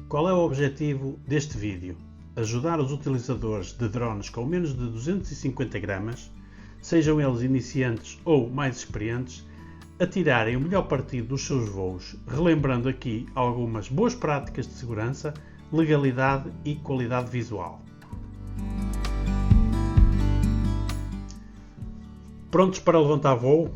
Qual é o objetivo deste vídeo? Ajudar os utilizadores de drones com menos de 250 gramas, sejam eles iniciantes ou mais experientes, a tirarem o melhor partido dos seus voos, relembrando aqui algumas boas práticas de segurança, legalidade e qualidade visual. Prontos para levantar voo?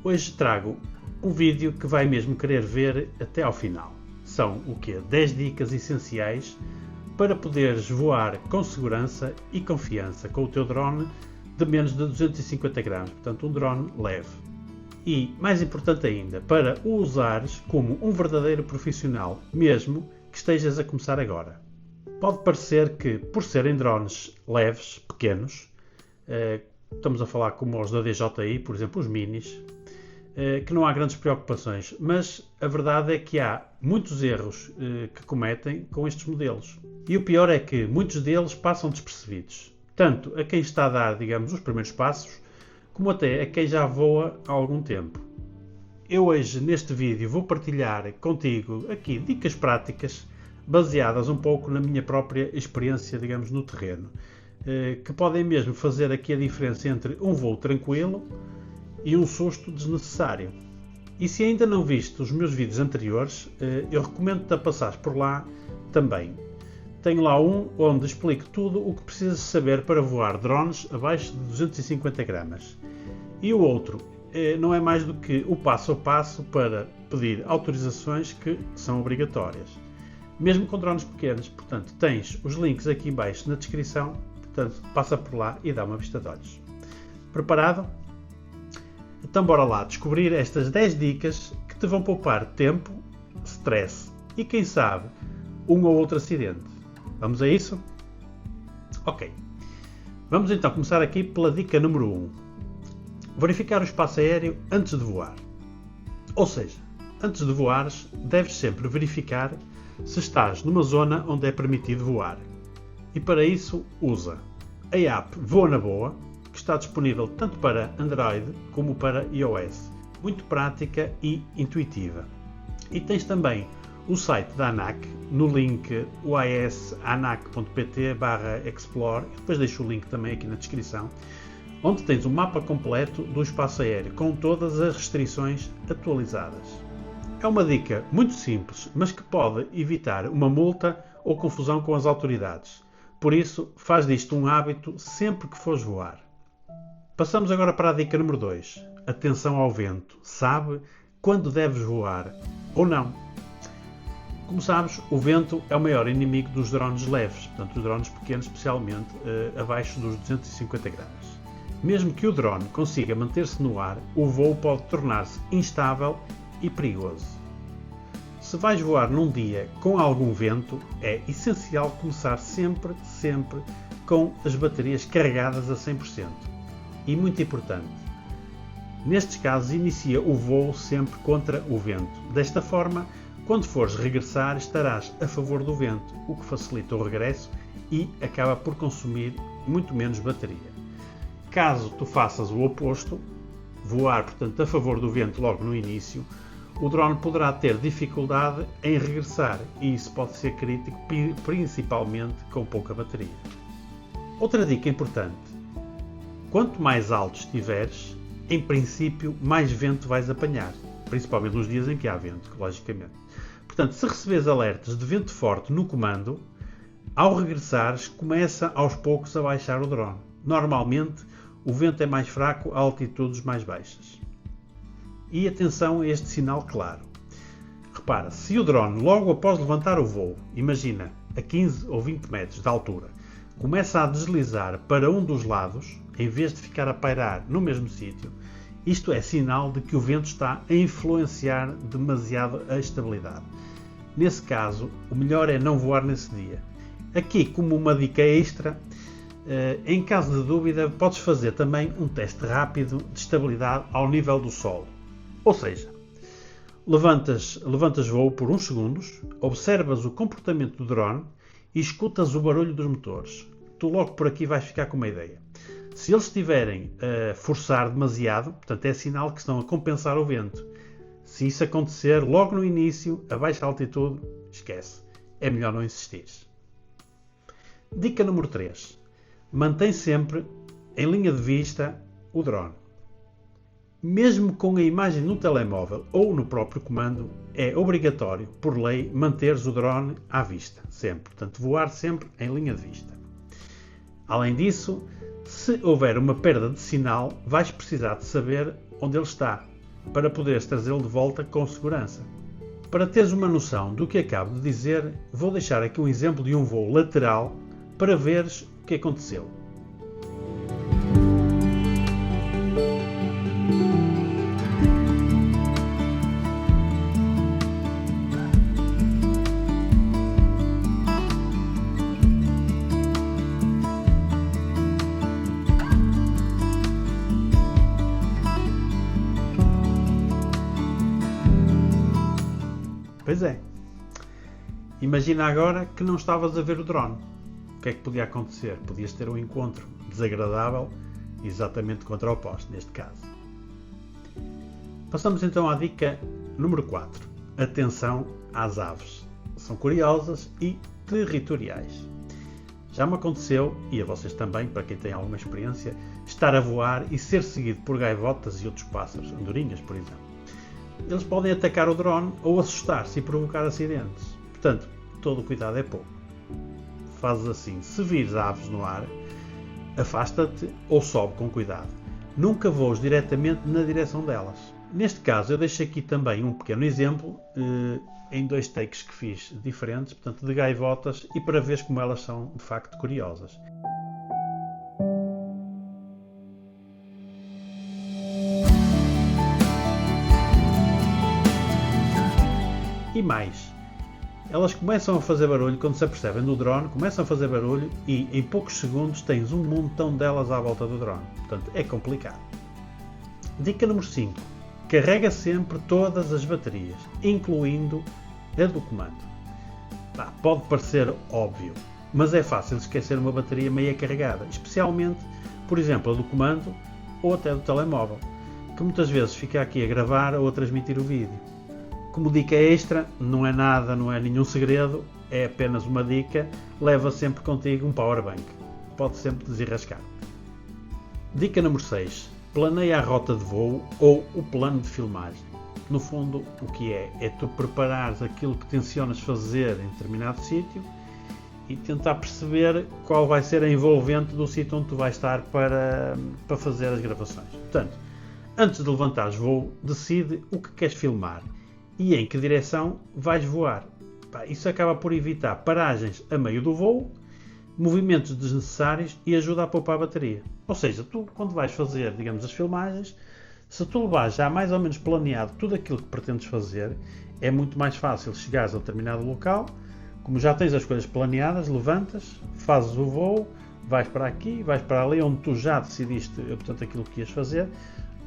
Hoje trago um vídeo que vai mesmo querer ver até ao final. São o quê? 10 dicas essenciais para poderes voar com segurança e confiança com o teu drone de menos de 250 gramas, portanto um drone leve. E, mais importante ainda, para o usares como um verdadeiro profissional, mesmo que estejas a começar agora. Pode parecer que, por serem drones leves, pequenos, estamos a falar como os da DJI, por exemplo, os minis, que não há grandes preocupações, mas a verdade é que há muitos erros que cometem com estes modelos. E o pior é que muitos deles passam despercebidos, tanto a quem está a dar, digamos, os primeiros passos, como até a quem já voa há algum tempo. Eu hoje, neste vídeo, vou partilhar contigo aqui dicas práticas, baseadas um pouco na minha própria experiência, digamos, no terreno, que podem mesmo fazer aqui a diferença entre um voo tranquilo e um susto desnecessário. E se ainda não viste os meus vídeos anteriores, eu recomendo-te a passares por lá também. Tenho lá um onde explico tudo o que precisas saber para voar drones abaixo de 250 gramas. E o outro não é mais do que o passo a passo para pedir autorizações que são obrigatórias, mesmo com drones pequenos. Portanto, tens os links aqui em baixo na descrição, portanto, passa por lá e dá uma vista de olhos. Preparado? Então bora lá descobrir estas 10 dicas que te vão poupar tempo, stress e, quem sabe, um ou outro acidente. Vamos a isso? Ok. Vamos então começar aqui pela dica número 1. Verificar o espaço aéreo antes de voar. Ou seja, antes de voares, deves sempre verificar se estás numa zona onde é permitido voar. E para isso, usa a app Voa na Boa, que está disponível tanto para Android como para iOS. Muito prática e intuitiva. E tens também o site da ANAC no link uisanac.pt/explore, depois deixo o link também aqui na descrição, onde tens um mapa completo do espaço aéreo com todas as restrições atualizadas. É uma dica muito simples, mas que pode evitar uma multa ou confusão com as autoridades. Por isso, faz disto um hábito sempre que fores voar. Passamos agora para a dica número 2. Atenção ao vento. Sabe quando deves voar ou não. Como sabes, o vento é o maior inimigo dos drones leves, portanto os drones pequenos, especialmente abaixo dos 250 gramas. Mesmo que o drone consiga manter-se no ar, o voo pode tornar-se instável e perigoso. Se vais voar num dia com algum vento, é essencial começar sempre com as baterias carregadas a 100%. E muito importante, nestes casos inicia o voo sempre contra o vento. Desta forma, quando fores regressar, estarás a favor do vento, o que facilita o regresso e acaba por consumir muito menos bateria. Caso tu faças o oposto, voar, portanto, a favor do vento logo no início, o drone poderá ter dificuldade em regressar e isso pode ser crítico, principalmente com pouca bateria. Outra dica importante: quanto mais alto estiveres, em princípio, mais vento vais apanhar, principalmente nos dias em que há vento, logicamente. Portanto, se receberes alertas de vento forte no comando, ao regressares, começa aos poucos a baixar o drone. Normalmente, o vento é mais fraco a altitudes mais baixas. E atenção a este sinal claro. Repara, se o drone, logo após levantar o voo, imagina, a 15 ou 20 metros de altura, começa a deslizar para um dos lados, em vez de ficar a pairar no mesmo sítio, isto é sinal de que o vento está a influenciar demasiado a estabilidade. Nesse caso, o melhor é não voar nesse dia. Aqui, como uma dica extra, em caso de dúvida, podes fazer também um teste rápido de estabilidade ao nível do solo. Ou seja, levantas voo por uns segundos, observas o comportamento do drone e escutas o barulho dos motores. Tu logo por aqui vais ficar com uma ideia. Se eles estiverem a forçar demasiado, portanto é sinal que estão a compensar o vento. Se isso acontecer logo no início, a baixa altitude, esquece. é melhor não insistir. Dica número 3. Mantém sempre em linha de vista o drone. Mesmo com a imagem no telemóvel ou no próprio comando, é obrigatório, por lei, manteres o drone à vista, sempre. Portanto, voar sempre em linha de vista. Além disso, se houver uma perda de sinal, vais precisar de saber onde ele está, para poderes trazê-lo de volta com segurança. Para teres uma noção do que acabo de dizer, vou deixar aqui um exemplo de um voo lateral para veres o que aconteceu. Pois é. Imagina agora que não estavas a ver o drone. O que é que podia acontecer? Podias ter um encontro desagradável, exatamente contra o poste, neste caso. Passamos então à dica número 4. Atenção às aves. São curiosas e territoriais. Já me aconteceu, e a vocês também, para quem tem alguma experiência, estar a voar e ser seguido por gaivotas e outros pássaros, andorinhas, por exemplo. Eles podem atacar o drone ou assustar-se e provocar acidentes. Portanto, todo o cuidado é pouco. Fazes assim: se vires aves no ar, afasta-te ou sobe com cuidado. Nunca voes diretamente na direção delas. Neste caso, eu deixo aqui também um pequeno exemplo em 2 takes que fiz diferentes, portanto, de gaivotas, e para veres como elas são de facto curiosas. E mais, elas começam a fazer barulho quando se apercebem do drone, começam a fazer barulho e em poucos segundos tens um montão delas à volta do drone. Portanto, é complicado. Dica número 5. Carrega sempre todas as baterias, incluindo a do comando. Pode parecer óbvio, mas é fácil esquecer uma bateria meia carregada, especialmente, por exemplo, a do comando ou até do telemóvel, que muitas vezes fica aqui a gravar ou a transmitir o vídeo. Como dica extra, não é nada, não é nenhum segredo, é apenas uma dica, leva sempre contigo um powerbank. Pode sempre desenrascar. Dica número 6. Planeia a rota de voo ou o plano de filmagem. No fundo, o que é tu preparares aquilo que tencionas fazer em determinado sítio e tentar perceber qual vai ser a envolvente do sítio onde tu vais estar para fazer as gravações. Portanto, antes de levantares voo, decide o que queres filmar e em que direção vais voar. Isso acaba por evitar paragens a meio do voo, movimentos desnecessários e ajuda a poupar a bateria. Ou seja, tu quando vais fazer, digamos, as filmagens, se tu levares já mais ou menos planeado tudo aquilo que pretendes fazer, é muito mais fácil chegares a determinado local, como já tens as coisas planeadas, levantas, fazes o voo, vais para aqui, vais para ali, onde tu já decidiste, portanto, aquilo que ias fazer,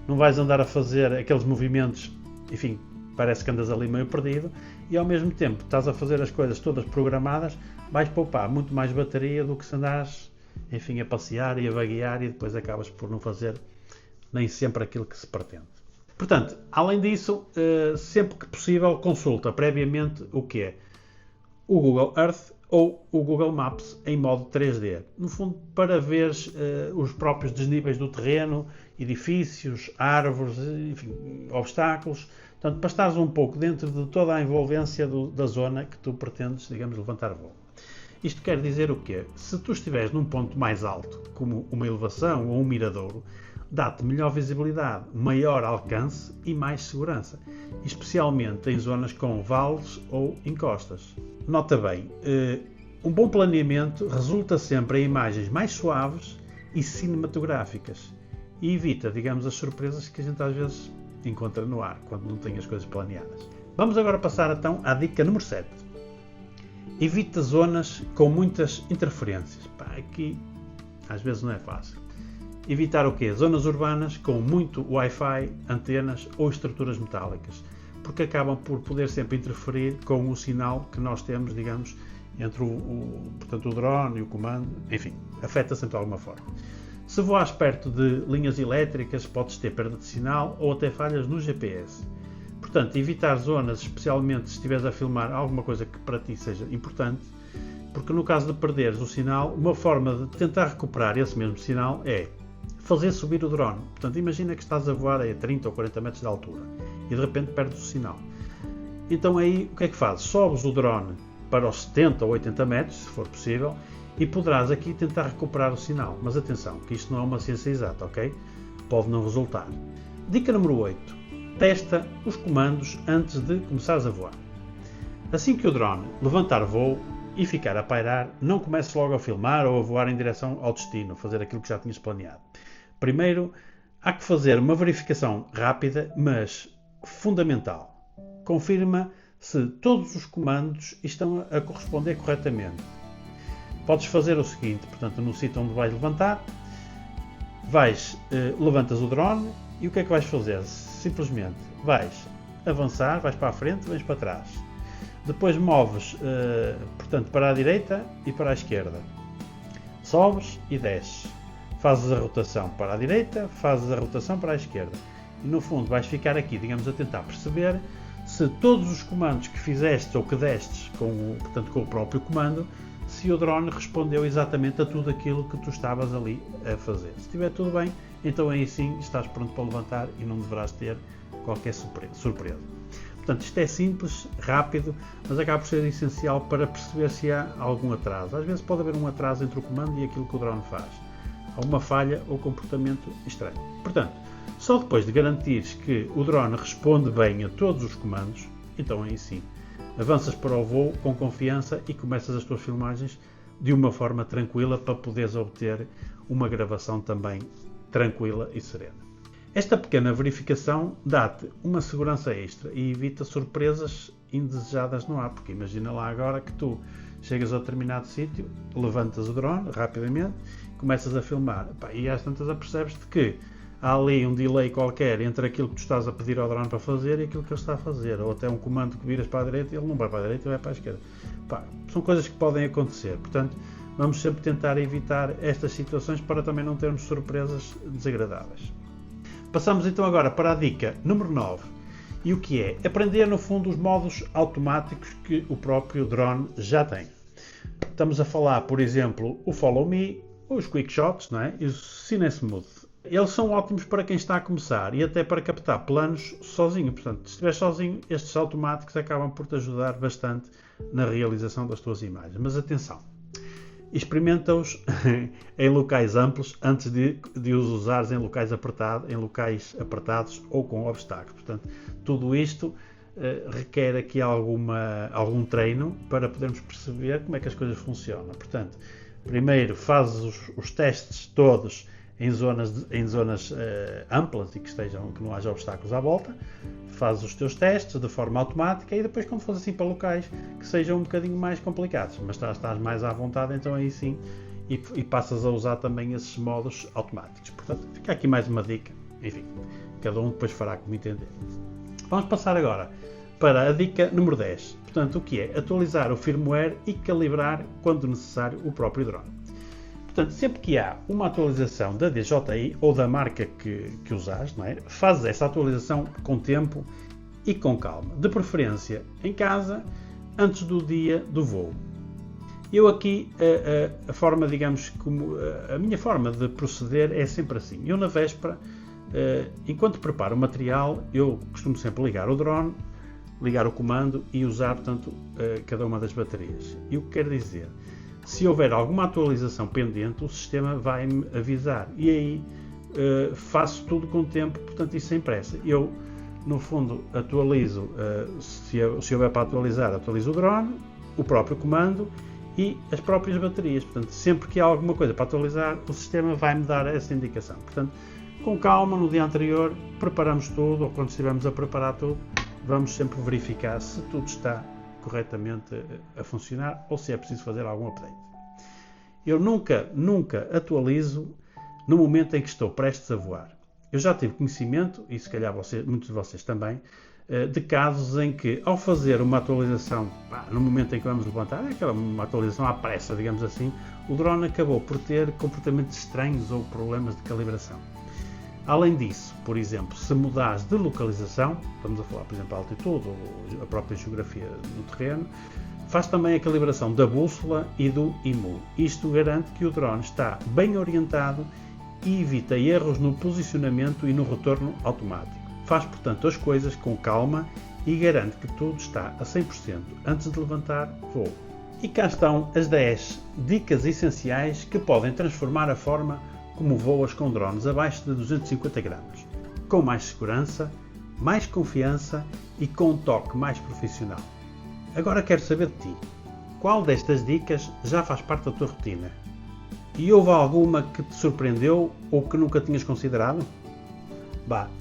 não vais andar a fazer aqueles movimentos, enfim, parece que andas ali meio perdido, e ao mesmo tempo estás a fazer as coisas todas programadas, vais poupar muito mais bateria do que se andares, enfim, a passear e a vaguear e depois acabas por não fazer nem sempre aquilo que se pretende. Portanto, além disso, sempre que possível, consulta previamente o que é o Google Earth ou o Google Maps em modo 3D. No fundo, para ver os próprios desníveis do terreno, edifícios, árvores, enfim, obstáculos. Portanto, para estares um pouco dentro de toda a envolvência da zona que tu pretendes, digamos, levantar voo. Isto quer dizer o quê? Se tu estiveres num ponto mais alto, como uma elevação ou um miradouro, dá-te melhor visibilidade, maior alcance e mais segurança, especialmente em zonas com vales ou encostas. Nota bem, um bom planeamento resulta sempre em imagens mais suaves e cinematográficas e evita, digamos, as surpresas que a gente às vezes encontra no ar, quando não tem as coisas planeadas. Vamos agora passar então à dica número 7. Evita zonas com muitas interferências. Aqui às vezes não é fácil. Evitar o quê? Zonas urbanas com muito Wi-Fi, antenas ou estruturas metálicas, porque acabam por poder sempre interferir com o sinal que nós temos, digamos, entre portanto, o drone e o comando, enfim, afeta sempre de alguma forma. Se voares perto de linhas elétricas, podes ter perda de sinal ou até falhas no GPS. Portanto, evitar zonas, especialmente se estiveres a filmar alguma coisa que para ti seja importante, porque no caso de perderes o sinal, uma forma de tentar recuperar esse mesmo sinal é fazer subir o drone. Portanto, imagina que estás a voar a 30 ou 40 metros de altura e de repente perdes o sinal. Então aí o que é que fazes? Sobes o drone para os 70 ou 80 metros, se for possível, e poderás aqui tentar recuperar o sinal. Mas atenção, que isto não é uma ciência exata, ok? Pode não resultar. Dica número 8. Testa os comandos antes de começares a voar. Assim que o drone levantar voo e ficar a pairar, não comeces logo a filmar ou a voar em direção ao destino, fazer aquilo que já tinhas planeado. Primeiro, há que fazer uma verificação rápida, mas fundamental. Confirma se todos os comandos estão a corresponder corretamente. Podes fazer o seguinte, portanto, no sítio onde vais levantar, levantas o drone e o que é que vais fazer? Simplesmente vais avançar, vais para a frente, vais para trás. Depois moves, portanto, para a direita e para a esquerda. Sobes e desces. Fazes a rotação para a direita, fazes a rotação para a esquerda. E no fundo vais ficar aqui, digamos, a tentar perceber se todos os comandos que fizeste ou que destes com o próprio comando, se o drone respondeu exatamente a tudo aquilo que tu estavas ali a fazer. Se estiver tudo bem, então aí sim estás pronto para levantar e não deverás ter qualquer surpresa. Portanto, isto é simples, rápido, mas acaba por ser essencial para perceber se há algum atraso. Às vezes pode haver um atraso entre o comando e aquilo que o drone faz. Há uma falha ou comportamento estranho. Portanto, só depois de garantires que o drone responde bem a todos os comandos, então aí sim, avanças para o voo com confiança e começas as tuas filmagens de uma forma tranquila para poderes obter uma gravação também tranquila e serena. Esta pequena verificação dá-te uma segurança extra e evita surpresas indesejadas no ar, porque imagina lá agora que tu chegas a determinado sítio, levantas o drone rapidamente, começas a filmar e às tantas apercebes-te que há ali um delay qualquer entre aquilo que tu estás a pedir ao drone para fazer e aquilo que ele está a fazer, ou até um comando que viras para a direita e ele não vai para a direita e vai para a esquerda. São coisas que podem acontecer, portanto vamos sempre tentar evitar estas situações para também não termos surpresas desagradáveis. Passamos então agora para a dica número 9, e o que é? Aprender no fundo os modos automáticos que o próprio drone já tem. Estamos a falar, por exemplo, o Follow Me, os Quick Shots, não é? E o Cine Smooth. Eles são ótimos para quem está a começar e até para captar planos sozinho. Portanto, se estiver sozinho, estes automáticos acabam por te ajudar bastante na realização das tuas imagens. Mas atenção, experimenta-os em locais amplos antes de os usares em locais apertados ou com obstáculos. Portanto, tudo isto requer aqui algum treino para podermos perceber como é que as coisas funcionam. Portanto, primeiro fazes os testes todos em zonas amplas e que não haja obstáculos à volta, fazes os teus testes de forma automática e depois quando fores assim para locais que sejam um bocadinho mais complicados, mas estás mais à vontade, então aí sim e passas a usar também esses modos automáticos. Portanto, fica aqui mais uma dica, enfim, cada um depois fará como entender. Vamos passar agora para a dica número 10, portanto, o que é? Atualizar o firmware e calibrar, quando necessário, o próprio drone. Portanto, sempre que há uma atualização da DJI ou da marca que usares, não é? Fazes essa atualização com tempo e com calma. De preferência em casa, antes do dia do voo. Eu aqui, a forma, digamos, a minha forma de proceder é sempre assim. Eu na véspera, enquanto preparo o material, eu costumo sempre ligar o drone, ligar o comando e usar, portanto, cada uma das baterias. E o que quer dizer? Se houver alguma atualização pendente, o sistema vai-me avisar e aí faço tudo com tempo, portanto, isso sem pressa. Eu, no fundo, atualizo, se houver para atualizar, atualizo o drone, o próprio comando e as próprias baterias. Portanto, sempre que há alguma coisa para atualizar, o sistema vai-me dar essa indicação. Portanto, com calma, no dia anterior, preparamos tudo, ou quando estivermos a preparar tudo, vamos sempre verificar se tudo está corretamente a funcionar ou se é preciso fazer algum update. Eu nunca atualizo no momento em que estou prestes a voar. Eu já tive conhecimento, e se calhar muitos de vocês também, de casos em que ao fazer uma atualização no momento em que vamos levantar, uma atualização à pressa, digamos assim, o drone acabou por ter comportamentos estranhos ou problemas de calibração. Além disso, por exemplo, se mudares de localização, estamos a falar, por exemplo, a altitude ou a própria geografia do terreno, faz também a calibração da bússola e do IMU. Isto garante que o drone está bem orientado e evita erros no posicionamento e no retorno automático. Faz, portanto, as coisas com calma e garante que tudo está a 100% antes de levantar voo. E cá estão as 10 dicas essenciais que podem transformar a forma como voas com drones abaixo de 250 gramas, com mais segurança, mais confiança e com um toque mais profissional. Agora quero saber de ti, qual destas dicas já faz parte da tua rotina? E houve alguma que te surpreendeu ou que nunca tinhas considerado?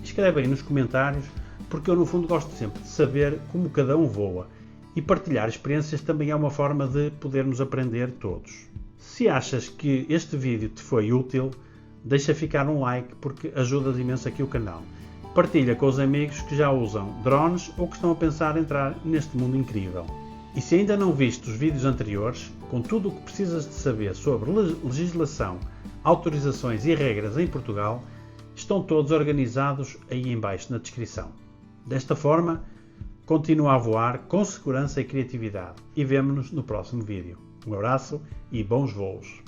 Escreve aí nos comentários, porque eu no fundo gosto sempre de saber como cada um voa, e partilhar experiências também é uma forma de podermos aprender todos. Se achas que este vídeo te foi útil, deixa ficar um like porque ajudas imenso aqui o canal. Partilha com os amigos que já usam drones ou que estão a pensar em entrar neste mundo incrível. E se ainda não viste os vídeos anteriores, com tudo o que precisas de saber sobre legislação, autorizações e regras em Portugal, estão todos organizados aí em baixo na descrição. Desta forma, continua a voar com segurança e criatividade e vemo-nos no próximo vídeo. Um abraço e bons voos!